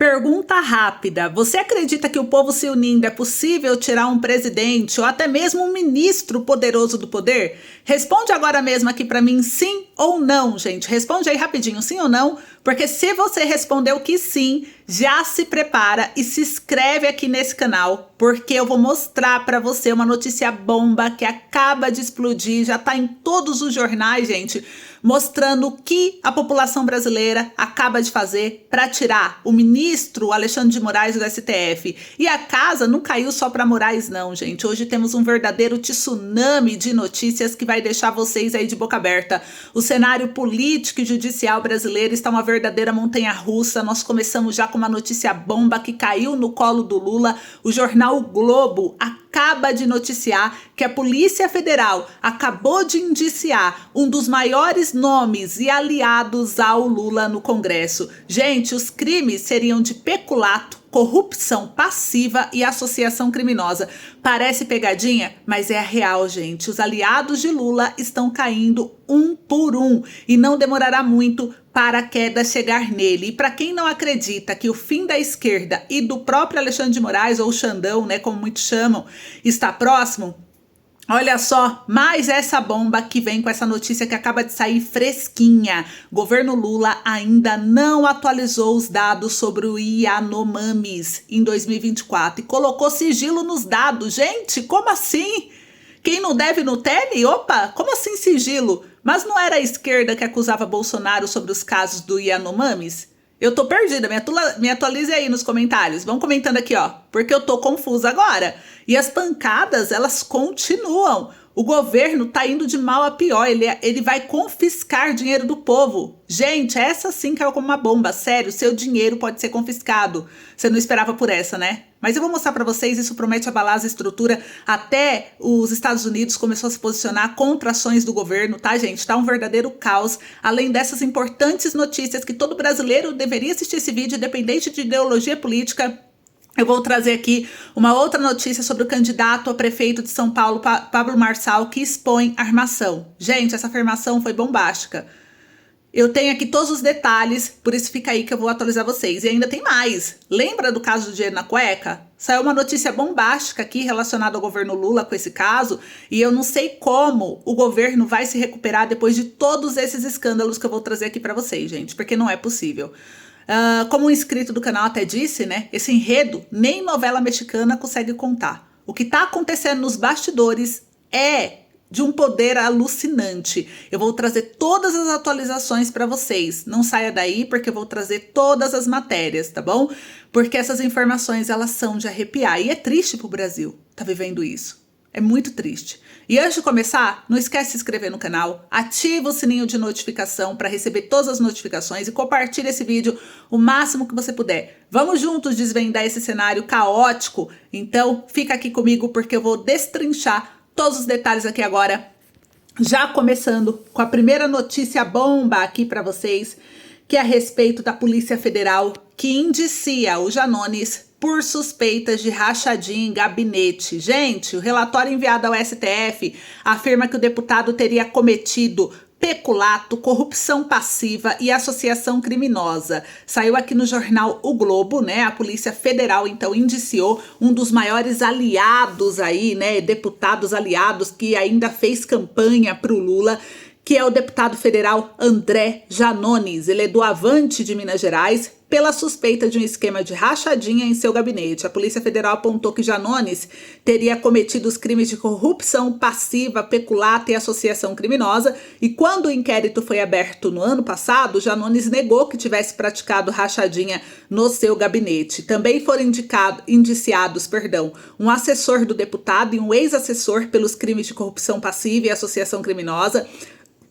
Pergunta rápida: você acredita que o povo se unindo é possível tirar um presidente ou até mesmo um ministro poderoso do poder? Responde agora mesmo aqui pra mim, sim ou não, gente. Responde aí rapidinho, sim ou não, porque se você respondeu que sim, já se prepara e se inscreve aqui nesse canal, porque eu vou mostrar pra você uma notícia bomba que acaba de explodir, já tá em todos os jornais, gente, mostrando o que a população brasileira acaba de fazer para tirar o ministro Alexandre de Moraes do STF. E a casa não caiu só para Moraes não, gente. Hoje temos um verdadeiro tsunami de notícias que vai deixar vocês aí de boca aberta. O cenário político e judicial brasileiro está uma verdadeira montanha-russa. Nós começamos já com uma notícia bomba que caiu no colo do Lula. O jornal O Globo acaba de noticiar que a Polícia Federal acabou de indiciar um dos maiores nomes e aliados ao Lula no Congresso. Gente, os crimes seriam de peculato, corrupção passiva e associação criminosa. Parece pegadinha, mas é a real, gente. Os aliados de Lula estão caindo um por um e não demorará muito para a queda chegar nele. E para quem não acredita que o fim da esquerda e do próprio Alexandre de Moraes, ou Xandão, né, como muitos chamam, está próximo, olha só, mais essa bomba que vem com essa notícia que acaba de sair fresquinha. Governo Lula ainda não atualizou os dados sobre o Yanomamis em 2024 e colocou sigilo nos dados. Gente, como assim? Quem não deve não teme? Opa, como assim sigilo? Mas não era a esquerda que acusava Bolsonaro sobre os casos do Yanomamis? Eu tô perdida, me atualize aí nos comentários. Vão comentando aqui, ó, porque eu tô confusa agora. E as pancadas, elas continuam. O governo tá indo de mal a pior, ele vai confiscar dinheiro do povo. Gente, essa sim caiu como uma bomba, sério, seu dinheiro pode ser confiscado. Você não esperava por essa, né? Mas eu vou mostrar pra vocês, isso promete abalar a estrutura. Até os Estados Unidos começou a se posicionar contra ações do governo, tá, gente? Tá um verdadeiro caos. Além dessas importantes notícias que todo brasileiro deveria assistir esse vídeo, independente de ideologia política. Eu vou trazer aqui uma outra notícia sobre o candidato a prefeito de São Paulo, Pablo Marçal, que expõe armação. Gente, essa afirmação foi bombástica. Eu tenho aqui todos os detalhes, por isso fica aí que eu vou atualizar vocês. E ainda tem mais. Lembra do caso do dinheiro na cueca? Saiu uma notícia bombástica aqui relacionada ao governo Lula com esse caso, e eu não sei como o governo vai se recuperar depois de todos esses escândalos que eu vou trazer aqui pra vocês, gente, porque não é possível. Como um inscrito do canal até disse, né? Esse enredo nem novela mexicana consegue contar. O que tá acontecendo nos bastidores é de um poder alucinante. Eu vou trazer todas as atualizações para vocês. Não saia daí porque eu vou trazer todas as matérias, tá bom? Porque essas informações, elas são de arrepiar. E é triste pro Brasil tá vivendo isso. É muito triste. E antes de começar, não esquece de se inscrever no canal, ativa o sininho de notificação para receber todas as notificações e compartilha esse vídeo o máximo que você puder. Vamos juntos desvendar esse cenário caótico? Então fica aqui comigo porque eu vou destrinchar todos os detalhes aqui agora. Já começando com a primeira notícia bomba aqui para vocês, que é a respeito da Polícia Federal, que indicia o Janones por suspeitas de rachadinha em gabinete. Gente, o relatório enviado ao STF afirma que o deputado teria cometido peculato, corrupção passiva e associação criminosa. Saiu aqui no jornal O Globo, né? A Polícia Federal, então, indiciou um dos maiores aliados aí, né? Deputados aliados que ainda fez campanha pro Lula, que é o deputado federal André Janones. Ele é do Avante de Minas Gerais, pela suspeita de um esquema de rachadinha em seu gabinete. A Polícia Federal apontou que Janones teria cometido os crimes de corrupção passiva, peculato e associação criminosa, e quando o inquérito foi aberto no ano passado, Janones negou que tivesse praticado rachadinha no seu gabinete. Também foram indiciados, um assessor do deputado e um ex-assessor pelos crimes de corrupção passiva e associação criminosa.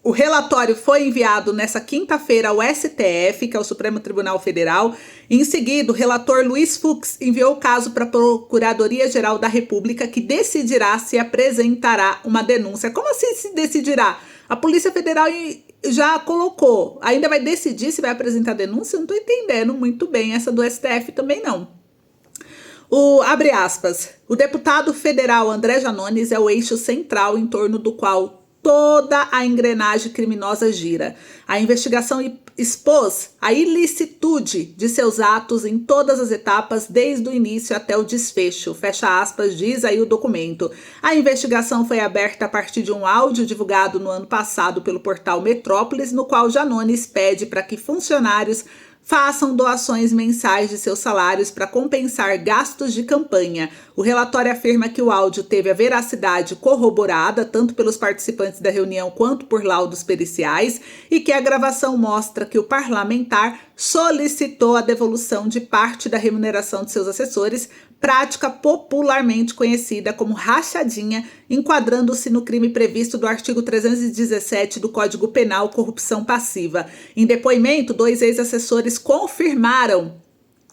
O relatório foi enviado nessa quinta-feira ao STF, que é o Supremo Tribunal Federal. Em seguida, o relator Luiz Fux enviou o caso para a Procuradoria-Geral da República, que decidirá se apresentará uma denúncia. Como assim se decidirá? A Polícia Federal já colocou. Ainda vai decidir se vai apresentar denúncia? Eu não estou entendendo muito bem essa do STF também não. Abre aspas. O deputado federal André Janones é o eixo central em torno do qual toda a engrenagem criminosa gira. A investigação expôs a ilicitude de seus atos em todas as etapas, desde o início até o desfecho. Fecha aspas, diz aí o documento. A investigação foi aberta a partir de um áudio divulgado no ano passado pelo portal Metrópolis, no qual Janones pede para que funcionários façam doações mensais de seus salários para compensar gastos de campanha. O relatório afirma que o áudio teve a veracidade corroborada, tanto pelos participantes da reunião quanto por laudos periciais, e que a gravação mostra que o parlamentar solicitou a devolução de parte da remuneração de seus assessores, prática popularmente conhecida como rachadinha, enquadrando-se no crime previsto do artigo 317 do Código Penal, corrupção passiva. Em depoimento, 2 ex-assessores confirmaram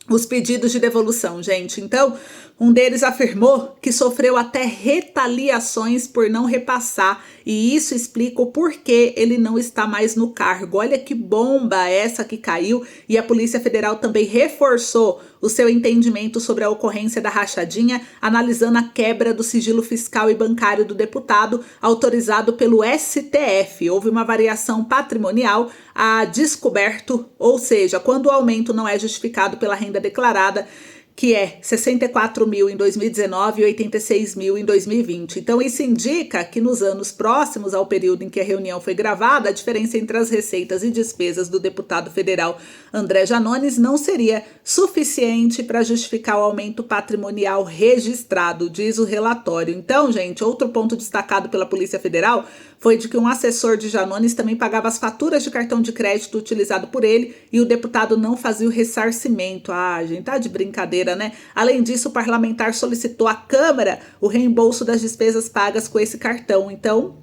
os pedidos de devolução, gente. Então, um deles afirmou que sofreu até retaliações por não repassar, e isso explica o porquê ele não está mais no cargo. Olha que bomba essa que caiu, e a Polícia Federal também reforçou o seu entendimento sobre a ocorrência da rachadinha, analisando a quebra do sigilo fiscal e bancário do deputado, autorizado pelo STF. Houve uma variação patrimonial a descoberto, ou seja, quando o aumento não é justificado pela renda declarada, que é 64 mil em 2019 e 86 mil em 2020. Então, isso indica que nos anos próximos ao período em que a reunião foi gravada, a diferença entre as receitas e despesas do deputado federal André Janones não seria suficiente para justificar o aumento patrimonial registrado, diz o relatório. Então, gente, outro ponto destacado pela Polícia Federal foi de que um assessor de Janones também pagava as faturas de cartão de crédito utilizado por ele e o deputado não fazia o ressarcimento. Ah, gente, tá de brincadeira, né? Além disso, o parlamentar solicitou à Câmara o reembolso das despesas pagas com esse cartão. Então,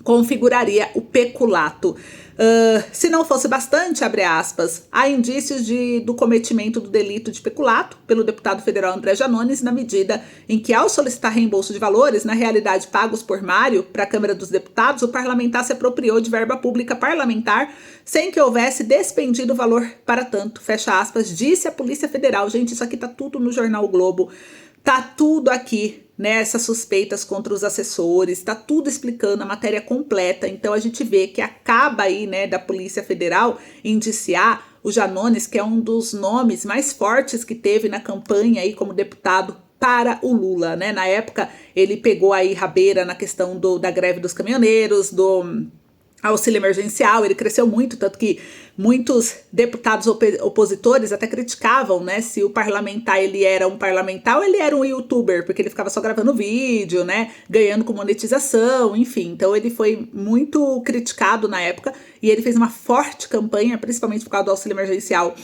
configuraria o peculato. Se não fosse bastante, abre aspas, há indícios do cometimento do delito de peculato pelo deputado federal André Janones, na medida em que, ao solicitar reembolso de valores, na realidade pagos por Mário para a Câmara dos Deputados, o parlamentar se apropriou de verba pública parlamentar sem que houvesse despendido valor para tanto. Fecha aspas, disse a Polícia Federal. Gente, isso aqui tá tudo no Jornal Globo. Tá tudo aqui, né, essas suspeitas contra os assessores, tá tudo explicando a matéria completa. Então a gente vê que acaba aí, né, da Polícia Federal indiciar o Janones, que é um dos nomes mais fortes que teve na campanha aí como deputado para o Lula, né? Na época ele pegou aí rabeira na questão da greve dos caminhoneiros, do auxílio emergencial, ele cresceu muito, tanto que muitos deputados opositores até criticavam, né, se o parlamentar ele era um parlamentar ou ele era um youtuber, porque ele ficava só gravando vídeo, né, ganhando com monetização, enfim. Então ele foi muito criticado na época e ele fez uma forte campanha, principalmente por causa do auxílio emergencial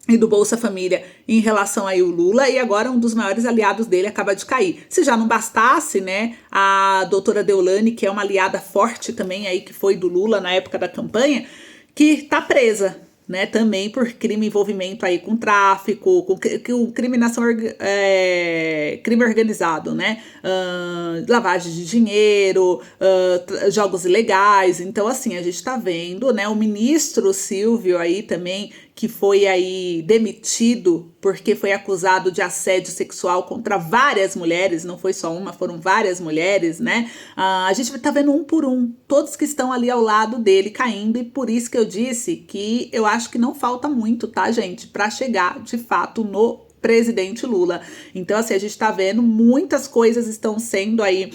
e do Bolsa Família em relação aí ao Lula, e agora um dos maiores aliados dele acaba de cair. Se já não bastasse, né, a doutora Deolane, que é uma aliada forte também aí, que foi do Lula na época da campanha, que tá presa, né, também por crime envolvimento aí com tráfico, com crime organizado, né, lavagem de dinheiro, jogos ilegais. Então, assim, a gente tá vendo, né, o ministro Silvio aí também, que foi aí demitido porque foi acusado de assédio sexual contra várias mulheres, não foi só uma, foram várias mulheres, né? A gente tá vendo um por um, todos que estão ali ao lado dele caindo, e por isso que eu disse que eu acho que não falta muito, tá, gente, para chegar de fato no presidente Lula. Então, assim, a gente tá vendo muitas coisas estão sendo aí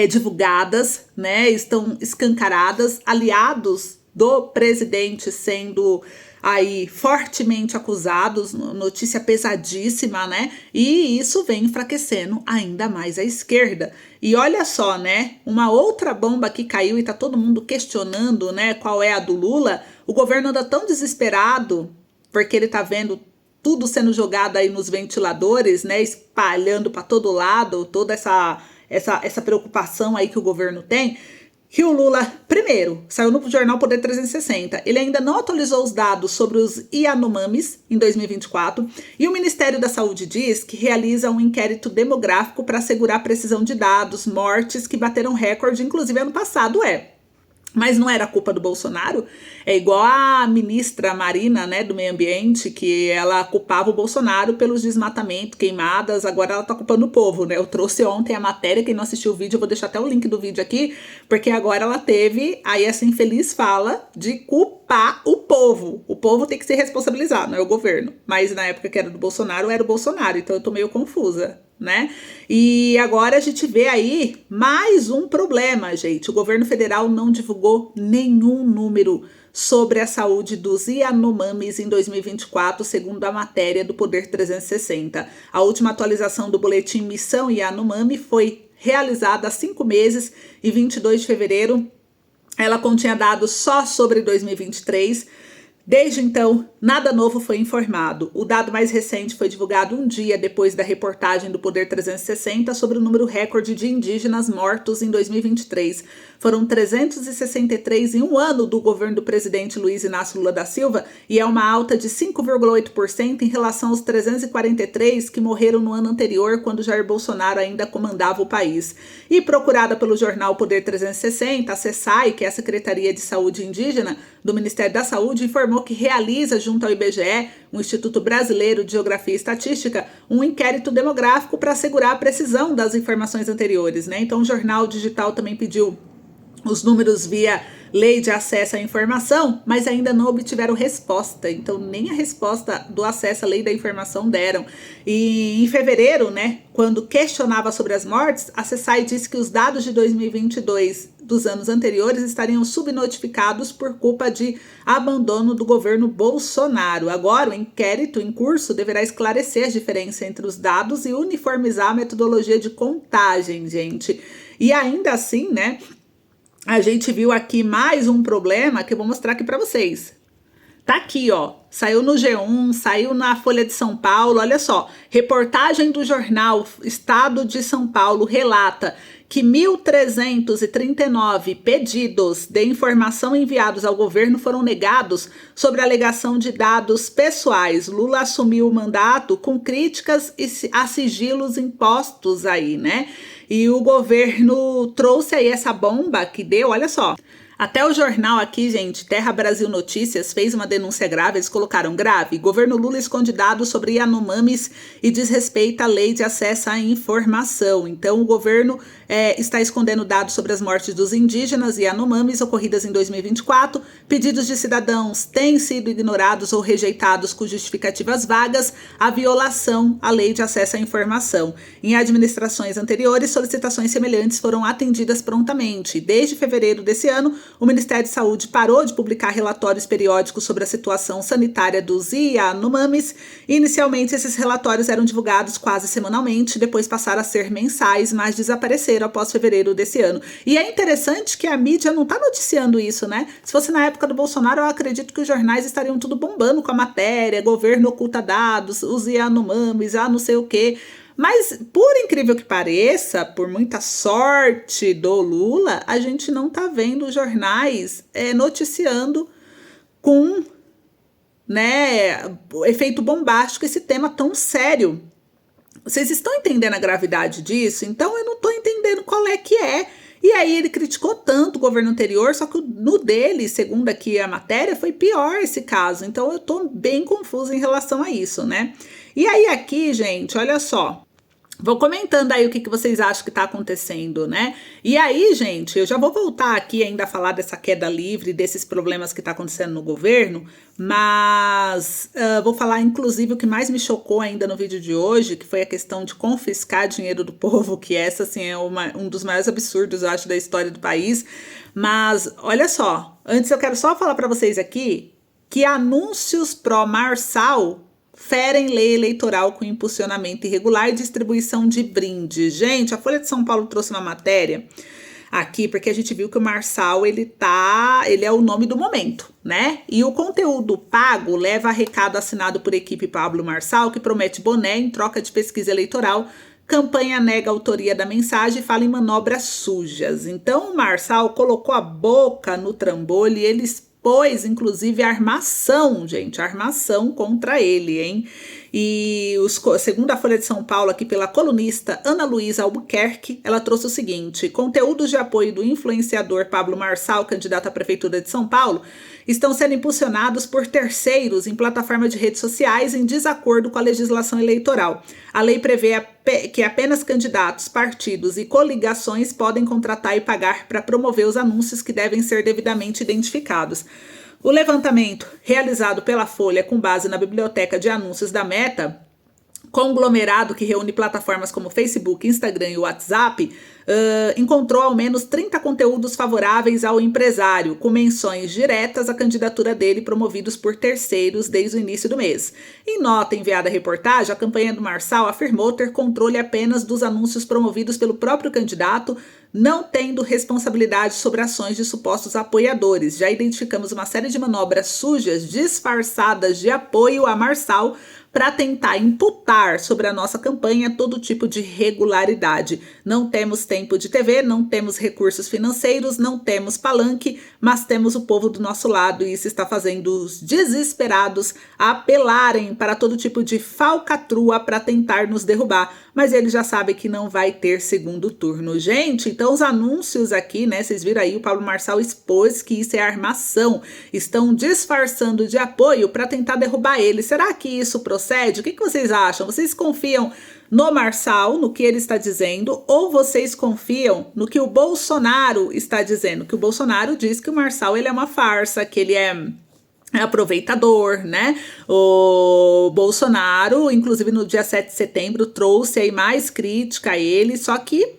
divulgadas, né? Estão escancaradas, aliados do presidente sendo aí fortemente acusados, notícia pesadíssima, né? E isso vem enfraquecendo ainda mais a esquerda. E olha só, né? Uma outra bomba que caiu e tá todo mundo questionando, né? Qual é a do Lula? O governo anda tão desesperado porque ele tá vendo tudo sendo jogado aí nos ventiladores, né? Espalhando para todo lado, toda essa preocupação aí que o governo tem, que o Lula, primeiro, saiu no jornal Poder 360, ele ainda não atualizou os dados sobre os Yanomamis em 2024, e o Ministério da Saúde diz que realiza um inquérito demográfico para assegurar a precisão de dados, mortes que bateram recorde, inclusive ano passado Mas não era culpa do Bolsonaro. É igual a ministra Marina, né, do Meio Ambiente, que ela culpava o Bolsonaro pelos desmatamentos, queimadas, agora ela tá culpando o povo, né? Eu trouxe ontem a matéria, quem não assistiu o vídeo, eu vou deixar até o link do vídeo aqui, porque agora ela teve aí essa infeliz fala de culpar o povo. O povo tem que se responsabilizar, não é o governo. Mas na época que era do Bolsonaro, era o Bolsonaro, então eu tô meio confusa, né? E agora a gente vê aí mais um problema, gente. O governo federal não divulgou nenhum número sobre a saúde dos Yanomamis em 2024, segundo a matéria do Poder 360. A última atualização do boletim Missão Yanomami foi realizada há 5 meses, e 22 de fevereiro. Ela continha dados só sobre 2023. Desde então, nada novo foi informado. O dado mais recente foi divulgado um dia depois da reportagem do Poder 360 sobre o número recorde de indígenas mortos em 2023. Foram 363 em um ano do governo do presidente Luiz Inácio Lula da Silva, e é uma alta de 5,8% em relação aos 343 que morreram no ano anterior, quando Jair Bolsonaro ainda comandava o país. E procurada pelo jornal Poder 360, a SESAI, que é a Secretaria de Saúde Indígena do Ministério da Saúde, informou que realiza, junto ao IBGE, o Instituto Brasileiro de Geografia e Estatística, um inquérito demográfico para assegurar a precisão das informações anteriores, né? Então o jornal digital também pediu os números via lei de acesso à informação, mas ainda não obtiveram resposta. Então, nem a resposta do acesso à lei da informação deram. E em fevereiro, né, quando questionava sobre as mortes, a SESAI disse que os dados de 2022 dos anos anteriores estariam subnotificados por culpa de abandono do governo Bolsonaro. Agora, o inquérito em curso deverá esclarecer a diferença entre os dados e uniformizar a metodologia de contagem, gente. E ainda assim, né, a gente viu aqui mais um problema que eu vou mostrar aqui para vocês. Tá aqui, ó. Saiu no G1, saiu na Folha de São Paulo. Olha só. Reportagem do jornal Estado de São Paulo relata que 1.339 pedidos de informação enviados ao governo foram negados sobre a alegação de dados pessoais. Lula assumiu o mandato com críticas a sigilos impostos aí, né? E o governo trouxe aí essa bomba que deu, olha só. Até o jornal aqui, gente, Terra Brasil Notícias, fez uma denúncia grave. Eles colocaram grave: governo Lula esconde dados sobre Yanomamis e desrespeita a lei de acesso à informação. Então o governo está escondendo dados sobre as mortes dos indígenas e Yanomamis ocorridas em 2024. Pedidos de cidadãos têm sido ignorados ou rejeitados com justificativas vagas à violação à lei de acesso à informação. Em administrações anteriores, solicitações semelhantes foram atendidas prontamente. Desde fevereiro desse ano, o Ministério da Saúde parou de publicar relatórios periódicos sobre a situação sanitária dos Yanomamis. Inicialmente, esses relatórios eram divulgados quase semanalmente, depois passaram a ser mensais, mas desapareceram após fevereiro desse ano. E é interessante que a mídia não está noticiando isso, né? Se fosse na época do Bolsonaro, eu acredito que os jornais estariam tudo bombando com a matéria: governo oculta dados, os Yanomamis, não sei o quê. Mas, por incrível que pareça, por muita sorte do Lula, a gente não tá vendo os jornais noticiando com, né, efeito bombástico esse tema tão sério. Vocês estão entendendo a gravidade disso? Então eu não tô entendendo qual é que é. E aí ele criticou tanto o governo anterior, só que no dele, segundo aqui a matéria, foi pior esse caso. Então eu tô bem confusa em relação a isso, né? E aí aqui, gente, olha só. Vou comentando aí o que vocês acham que está acontecendo, né? E aí, gente, eu já vou voltar aqui ainda a falar dessa queda livre, desses problemas que está acontecendo no governo, mas vou falar, inclusive, o que mais me chocou ainda no vídeo de hoje, que foi a questão de confiscar dinheiro do povo, que essa, assim, é um dos maiores absurdos, eu acho, da história do país. Mas, olha só, antes eu quero só falar para vocês aqui que anúncios pró-Marçal ferem lei eleitoral com impulsionamento irregular e distribuição de brindes. Gente, a Folha de São Paulo trouxe uma matéria aqui, porque a gente viu que o Marçal, ele é o nome do momento, né? E o conteúdo pago leva a recado assinado por equipe Pablo Marçal, que promete boné em troca de pesquisa eleitoral. Campanha nega a autoria da mensagem e fala em manobras sujas. Então o Marçal colocou a boca no trambolho e ele expôs, inclusive, a armação, gente, a armação contra ele, hein? E segundo a Folha de São Paulo, aqui pela colunista Ana Luísa Albuquerque, ela trouxe o seguinte: conteúdos de apoio do influenciador Pablo Marçal, candidato à Prefeitura de São Paulo, estão sendo impulsionados por terceiros em plataformas de redes sociais em desacordo com a legislação eleitoral. A lei prevê que apenas candidatos, partidos e coligações podem contratar e pagar para promover os anúncios que devem ser devidamente identificados. O levantamento realizado pela Folha com base na biblioteca de anúncios da Meta, conglomerado que reúne plataformas como Facebook, Instagram e WhatsApp, encontrou ao menos 30 conteúdos favoráveis ao empresário, com menções diretas à candidatura dele promovidos por terceiros desde o início do mês. Em nota enviada à reportagem, a campanha do Marçal afirmou ter controle apenas dos anúncios promovidos pelo próprio candidato, não tendo responsabilidade sobre ações de supostos apoiadores. Já identificamos uma série de manobras sujas, disfarçadas de apoio a Marçal, para tentar imputar sobre a nossa campanha todo tipo de irregularidade. Não temos tempo de TV, não temos recursos financeiros, não temos palanque, mas temos o povo do nosso lado e isso está fazendo os desesperados apelarem para todo tipo de falcatrua para tentar nos derrubar. Mas ele já sabe que não vai ter segundo turno. Gente, então os anúncios aqui, né, vocês viram aí, o Pablo Marçal expôs que isso é armação. Estão disfarçando de apoio para tentar derrubar ele. Será que isso procede? O que vocês acham? Vocês confiam no Marçal, no que ele está dizendo, ou vocês confiam no que o Bolsonaro está dizendo? Que o Bolsonaro diz que o Marçal ele é uma farsa, que ele é aproveitador, né? O Bolsonaro, inclusive no dia 7 de setembro, trouxe aí mais crítica a ele, só que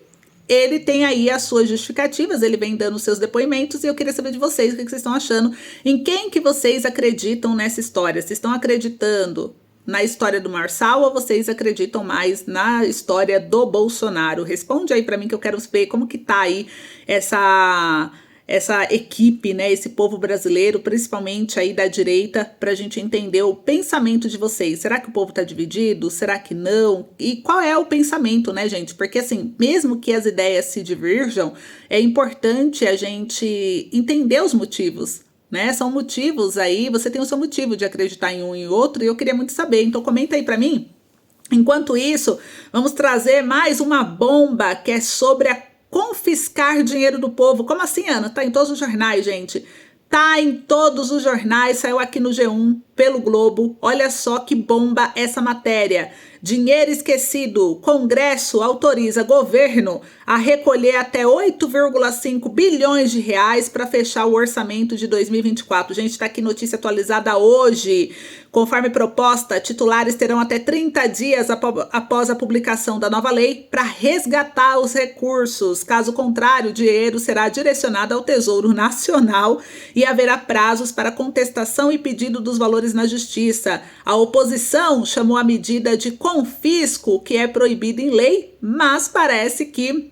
ele tem aí as suas justificativas, ele vem dando seus depoimentos e eu queria saber de vocês o que vocês estão achando, em quem que vocês acreditam nessa história? Vocês estão acreditando na história do Marçal ou vocês acreditam mais na história do Bolsonaro? Responde aí pra mim que eu quero ver como que tá aí essa equipe, né, esse povo brasileiro, principalmente aí da direita, pra gente entender o pensamento de vocês. Será que o povo tá dividido? Será que não? E qual é o pensamento, né, gente? Porque assim, mesmo que as ideias se divirjam, é importante a gente entender os motivos, né? São motivos aí, você tem o seu motivo de acreditar em um e outro, e eu queria muito saber. Então comenta aí pra mim. Enquanto isso, vamos trazer mais uma bomba que é sobre a confiscar dinheiro do povo. Como assim, Ana? Tá em todos os jornais, gente. Tá em todos os jornais, saiu aqui no G1, pelo Globo. Olha só que bomba essa matéria. Dinheiro esquecido. Congresso autoriza governo a recolher até 8,5 bilhões de reais para fechar o orçamento de 2024. Gente, tá aqui notícia atualizada hoje. Conforme proposta, titulares terão até 30 dias após a publicação da nova lei para resgatar os recursos. Caso contrário, o dinheiro será direcionado ao Tesouro Nacional e haverá prazos para contestação e pedido dos valores na Justiça. A oposição chamou a medida de confisco, que é proibido em lei, mas parece que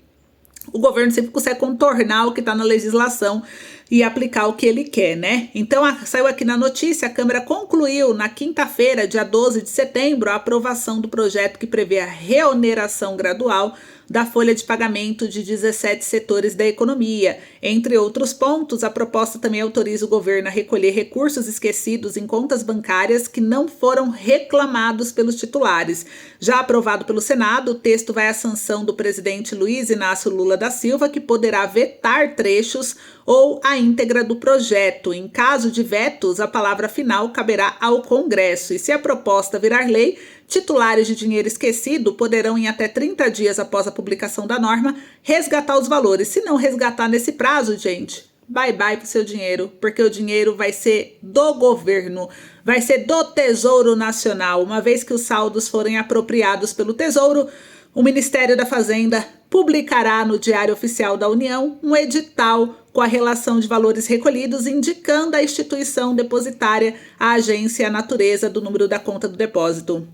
o governo sempre consegue contornar o que está na legislação e aplicar o que ele quer, né? Então, saiu aqui na notícia, a Câmara concluiu na quinta-feira, dia 12 de setembro, a aprovação do projeto que prevê a reoneração gradual da folha de pagamento de 17 setores da economia. Entre outros pontos, a proposta também autoriza o governo a recolher recursos esquecidos em contas bancárias que não foram reclamados pelos titulares. Já aprovado pelo Senado, o texto vai à sanção do presidente Luiz Inácio Lula da Silva, que poderá vetar trechos ou a íntegra do projeto. Em caso de vetos, a palavra final caberá ao Congresso. E se a proposta virar lei, titulares de dinheiro esquecido poderão, em até 30 dias após a publicação da norma, resgatar os valores. Se não resgatar nesse prazo, gente, bye bye pro seu dinheiro, porque o dinheiro vai ser do governo, vai ser do Tesouro Nacional. Uma vez que os saldos forem apropriados pelo Tesouro, o Ministério da Fazenda publicará no Diário Oficial da União um edital com a relação de valores recolhidos, indicando a instituição depositária, a agência e a natureza do número da conta do depósito.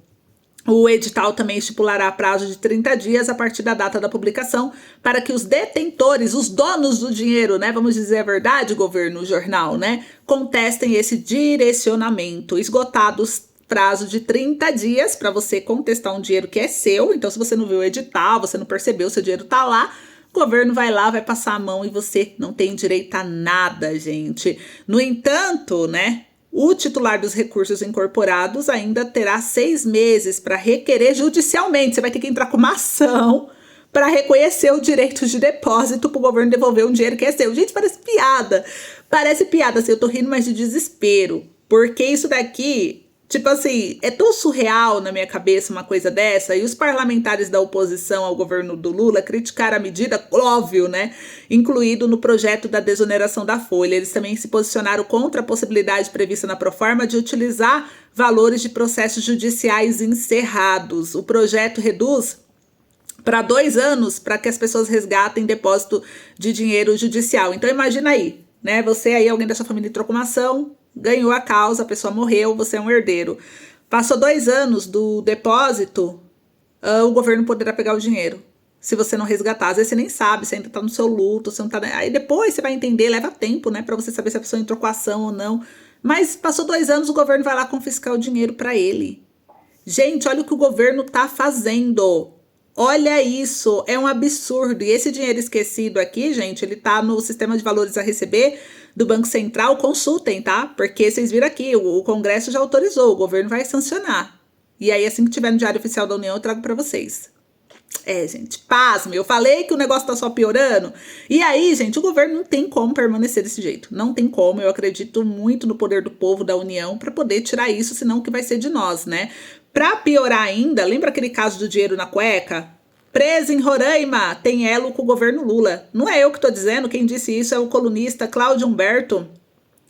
O edital também estipulará prazo de 30 dias a partir da data da publicação para que os detentores, os donos do dinheiro, né, vamos dizer a verdade, governo, jornal, né, contestem esse direcionamento. Esgotados prazo de 30 dias para você contestar um dinheiro que é seu. Então, se você não viu o edital, você não percebeu, seu dinheiro tá lá, o governo vai lá, vai passar a mão e você não tem direito a nada, gente. No entanto, né, o titular dos recursos incorporados ainda terá 6 meses para requerer judicialmente. Você vai ter que entrar com uma ação para reconhecer o direito de depósito para o governo devolver um dinheiro que é seu. Gente, parece piada. Parece piada, assim, eu tô rindo, mas de desespero. Porque isso daqui, tipo assim, é tão surreal na minha cabeça uma coisa dessa. E os parlamentares da oposição ao governo do Lula criticaram a medida, óbvio, né? Incluído no projeto da desoneração da folha. Eles também se posicionaram contra a possibilidade prevista na proforma de utilizar valores de processos judiciais encerrados. O projeto reduz para 2 anos para que as pessoas resgatem depósito de dinheiro judicial. Então imagina aí, né? Você aí, alguém da sua família entrou com uma ação, ganhou a causa, a pessoa morreu, você é um herdeiro. Passou 2 anos do depósito, o governo poderá pegar o dinheiro. Se você não resgatar, às vezes você nem sabe, você ainda tá no seu luto, você não tá... Aí depois você vai entender, leva tempo, né? Pra você saber se a pessoa entrou com a ação ou não. Mas passou 2 anos, o governo vai lá confiscar o dinheiro pra ele. Gente, olha o que o governo tá fazendo. Olha isso, é um absurdo. E esse dinheiro esquecido aqui, gente, ele tá no sistema de valores a receber do Banco Central. Consultem, tá? Porque vocês viram aqui, o Congresso já autorizou, o governo vai sancionar. E aí, assim que tiver no Diário Oficial da União, eu trago pra vocês. Gente, pasme, eu falei que o negócio tá só piorando. E aí, gente, o governo não tem como permanecer desse jeito. Não tem como, eu acredito muito no poder do povo da União pra poder tirar isso, senão o que vai ser de nós, né? Pra piorar ainda, lembra aquele caso do dinheiro na cueca? Preso em Roraima, tem elo com o governo Lula. Não é eu que tô dizendo, quem disse isso é o colunista Cláudio Humberto.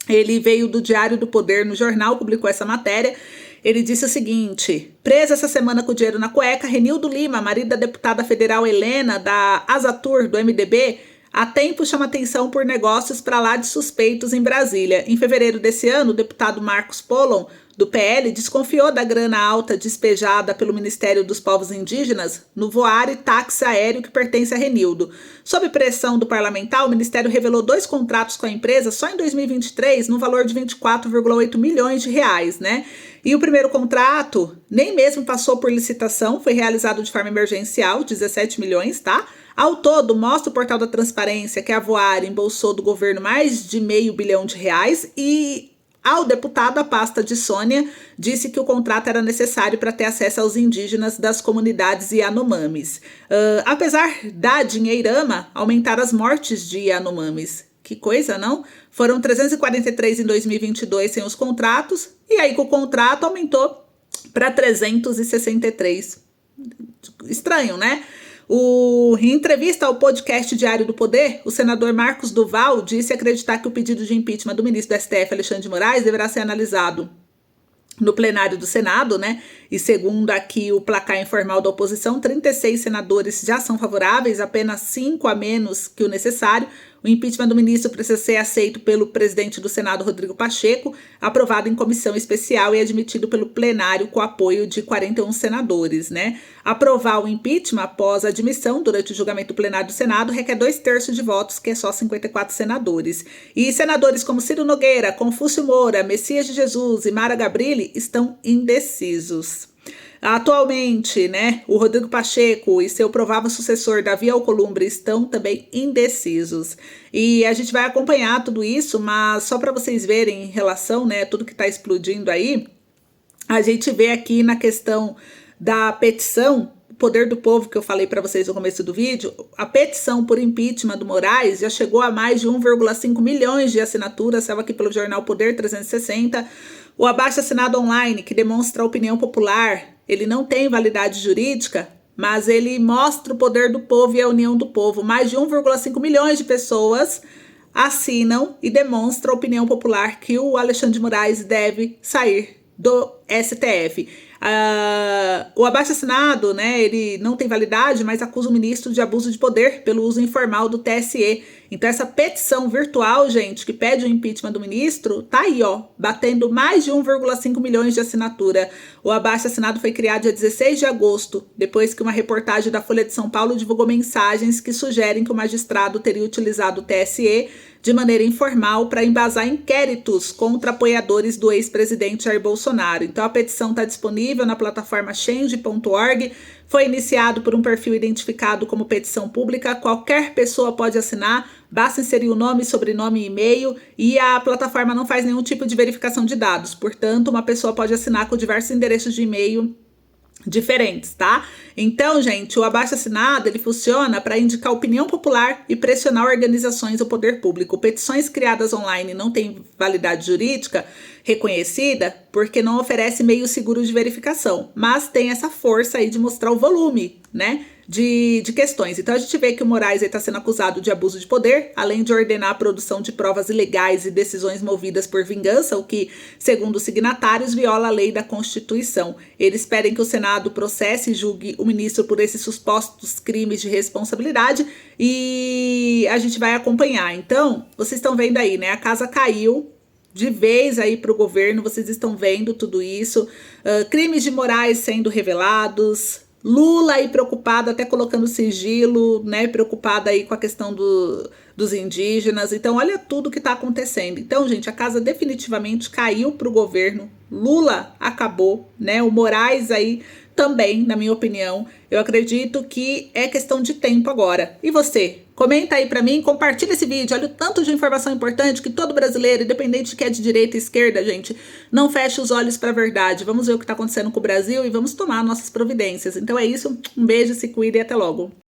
Ele veio do Diário do Poder no jornal, publicou essa matéria. Ele disse o seguinte: presa essa semana com o dinheiro na cueca, Renildo Lima, marido da deputada federal Helena, da Asatur, do MDB, há tempo chama atenção por negócios para lá de suspeitos em Brasília. Em fevereiro desse ano, o deputado Marcos Polon, do PL, desconfiou da grana alta despejada pelo Ministério dos Povos Indígenas no voar e táxi aéreo que pertence a Renildo. Sob pressão do parlamentar, o Ministério revelou 2 contratos com a empresa só em 2023, no valor de 24,8 milhões de reais, né? E o primeiro contrato nem mesmo passou por licitação, foi realizado de forma emergencial, 17 milhões, tá? Ao todo, mostra o portal da transparência que a Voar embolsou do governo mais de R$500 milhão e ao deputado, a pasta de Sônia disse que o contrato era necessário para ter acesso aos indígenas das comunidades Yanomamis. Apesar da dinheirama, aumentaram as mortes de Yanomamis. Que coisa, não? Foram 343 em 2022 sem os contratos, e aí com o contrato aumentou para 363. Estranho, né? Em entrevista ao podcast Diário do Poder, o senador Marcos Duval disse acreditar que o pedido de impeachment do ministro do STF, Alexandre de Moraes, deverá ser analisado no plenário do Senado, né? E segundo aqui o placar informal da oposição, 36 senadores já são favoráveis, apenas 5 a menos que o necessário. O impeachment do ministro precisa ser aceito pelo presidente do Senado, Rodrigo Pacheco, aprovado em comissão especial e admitido pelo plenário com apoio de 41 senadores, né? Aprovar o impeachment após a admissão durante o julgamento do plenário do Senado requer 2/3 de votos, que é só 54 senadores. E senadores como Ciro Nogueira, Confúcio Moura, Messias de Jesus e Mara Gabrilli estão indecisos. Atualmente, né, o Rodrigo Pacheco e seu provável sucessor, Davi Alcolumbre, estão também indecisos. E a gente vai acompanhar tudo isso, mas só para vocês verem em relação, né, tudo que está explodindo aí, a gente vê aqui na questão da petição, o poder do povo que eu falei para vocês no começo do vídeo, a petição por impeachment do Moraes já chegou a mais de 1,5 milhões de assinaturas, saiu aqui pelo jornal Poder 360. O abaixo-assinado online, que demonstra a opinião popular, ele não tem validade jurídica, mas ele mostra o poder do povo e a união do povo. Mais de 1,5 milhões de pessoas assinam e demonstram a opinião popular que o Alexandre de Moraes deve sair do STF. O abaixo-assinado, né, ele não tem validade, mas acusa o ministro de abuso de poder pelo uso informal do TSE. Então essa petição virtual, gente, que pede o impeachment do ministro, tá aí, ó, batendo mais de 1,5 milhões de assinatura. O abaixo-assinado foi criado dia 16 de agosto, depois que uma reportagem da Folha de São Paulo divulgou mensagens que sugerem que o magistrado teria utilizado o TSE de maneira informal para embasar inquéritos contra apoiadores do ex-presidente Jair Bolsonaro. Então a petição está disponível na plataforma change.org, foi iniciado por um perfil identificado como petição pública, qualquer pessoa pode assinar, basta inserir o nome, sobrenome e e-mail, e a plataforma não faz nenhum tipo de verificação de dados, portanto uma pessoa pode assinar com diversos endereços de e-mail diferentes, tá? Então, gente, o abaixo-assinado, ele funciona para indicar opinião popular e pressionar organizações ou poder público. Petições criadas online não têm validade jurídica reconhecida porque não oferece meio seguro de verificação, mas tem essa força aí de mostrar o volume, né, de questões. Então a gente vê que o Moraes está sendo acusado de abuso de poder, além de ordenar a produção de provas ilegais e decisões movidas por vingança, o que, segundo os signatários, viola a lei da Constituição. Eles pedem que o Senado processe e julgue o ministro por esses supostos crimes de responsabilidade e a gente vai acompanhar. Então, vocês estão vendo aí, né? A casa caiu de vez aí para o governo, vocês estão vendo tudo isso, crimes de Moraes sendo revelados, Lula aí preocupado, até colocando sigilo, né, preocupado aí com a questão dos indígenas. Então olha tudo que está acontecendo. Então, gente, a casa definitivamente caiu para o governo, Lula acabou, né, o Moraes aí também, na minha opinião. Eu acredito que é questão de tempo agora. E você? Comenta aí pra mim, compartilha esse vídeo. Olha o tanto de informação importante que todo brasileiro, independente de que é de direita ou esquerda, gente, não feche os olhos pra verdade. Vamos ver o que tá acontecendo com o Brasil e vamos tomar nossas providências. Então é isso, um beijo, se cuida e até logo.